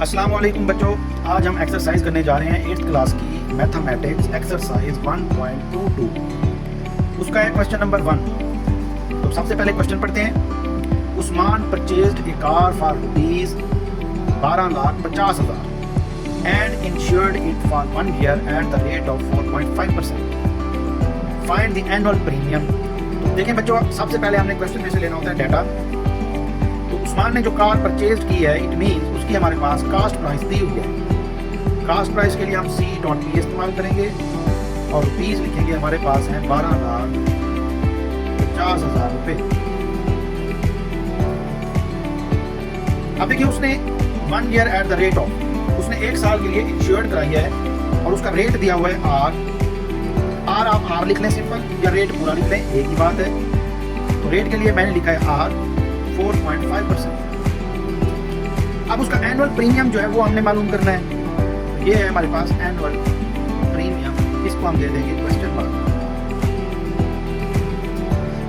अस्सलाम वालेकुम बच्चों, आज हम एक्सरसाइज करने जा रहे हैं 8th क्लास की मैथमेटिक्स एक्सरसाइज 1.22। उसका है क्वेश्चन नंबर 1। तो सबसे पहले क्वेश्चन पढ़ते हैं। Usman purchased A car for rupees 12,50,000 and insured it for 1 year at the rate of 4.5%। Find the annual premium. देखें बच्चों, सबसे पहले हमने क्वेश्चन में से लेना होता है डाटा। तो उस्मान ने जो कार परचेज की है, इट मीन्स उसकी हमारे पास कास्ट प्राइस दी हुई है। कास्ट प्राइस के लिए हम C.P इस्तेमाल करेंगे और रुपीज लिखेंगे। हमारे पास है 12,50,000 रुपये। अब देखिए, उसने 1 year at the rate of, उसने 1 साल के लिए इंश्योर्ड कराई है और उसका रेट दिया हुआ है R। आप R लिख लें सिंपल, या रेट पूरा लिख लें, एक ही बात है। तो रेट के लिए मैंने लिखा है R 4.5%। अब उसका एनुअल प्रीमियम जो है वो हमने मालूम करना है। ये है हमारे पास एनुअल प्रीमियम, इसको हम दे देंगे क्वेश्चन मार्क।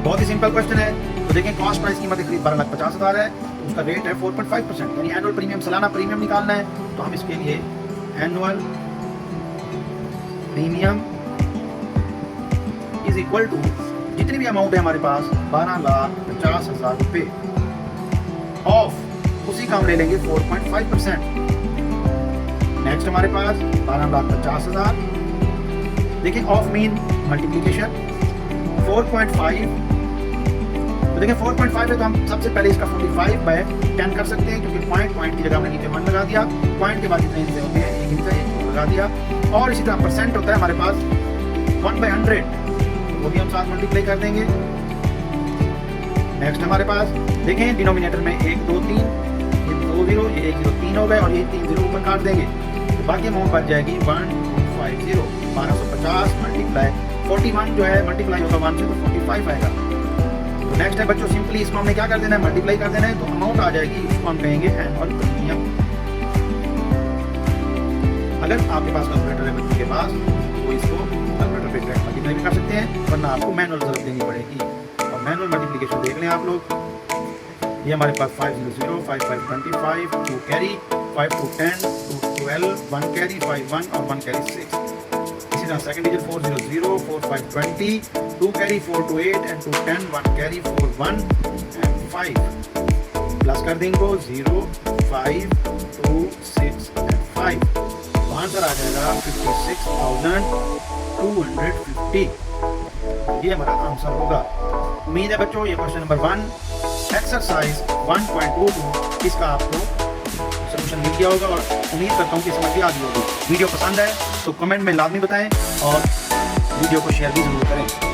बहुत ही सिंपल क्वेश्चन है। तो देखें, कॉस्ट प्राइस कीमत खरीद 12,50,000 है, तो उसका रेट है 4.5%, यानी एनुअल प्रीमियम, सालाना प्रीमियम निकालना है। तो हम इसके लिए annual premium is equal to जितनी भी अमाउंट है हमारे पास 12,50,000 रुपये ऑफ, उसी का हम ले लेंगे 4.5%। नेक्स्ट हमारे पास 12,50,000, देखिए ऑफ मीन मल्टीप्लीकेशन 4.5। तो देखिए 4.5 है, तो हम सबसे पहले इसका 45/10 कर सकते हैं, क्योंकि पॉइंट की जगह हमने नीचे 1 लगा दिया। पॉइंट के बाद जितने हिस्से होते हैं, एक हिस्सा एक लगा दिया। और इसी तरह परसेंट होता है हमारे पास 1/100, वो भी हम साथ मल्टीप्लाई कर देंगे। नेक्स्ट हमारे पास देखें, डिनोमिनेटर में 1 2 3, ये 2 0, ये 1 0 3 हो गए, और ये 3 0 ऊपर काट देंगे, तो बाकी अमाउंट बच जाएगी 1250। 1250 मल्टीप्लाई 41 जो है, मल्टीप्लाई होगा 1 से, तो 45 आएगा। तो नेक्स्ट है बच्चों, सिंपली इसको हमने क्या कर देना है, मल्टीप्लाई कर देना है, तो अमाउंट आ जाएगी। इसको हम कहेंगे एनुअल प्रीमियम। अगर आपके पास कैलकुलेटर है बच्चों के पास, तो इसको कैलकुलेटर पे डायरेक्ट मल्टीप्लाई भी कर सकते हैं, वरना आपको मैनुअल जरूरत देनी पड़ेगी। और मैनुअल मल्टीप्लिकेशन देख लें आप लोग। ये हमारे पास 5 0 0, 5 5 25, 2 कैरी, 5 2 10, 2 12, 1 कैरी, 5 1 और 1 कैरी 6। इसी तरह second digit 4 0 0, 4 5 20, 2 carry, 4 2 8 and 2 10, 1 carry, 4 1 and 5। Plus कर देंगे 0 5 2 6 एंड 5। तो आंसर आ जाएगा 56,250। ये हमारा आंसर होगा। उम्मीद है बच्चों ये क्वेश्चन नंबर 1 एक्सरसाइज 1.22 इसका आपको सोल्यूशन मिल गया होगा, और उम्मीद करता हूँ कि समझ भी आ गई होगी। वीडियो पसंद है तो कमेंट में लाजमी बताएं और वीडियो को शेयर भी जरूर करें।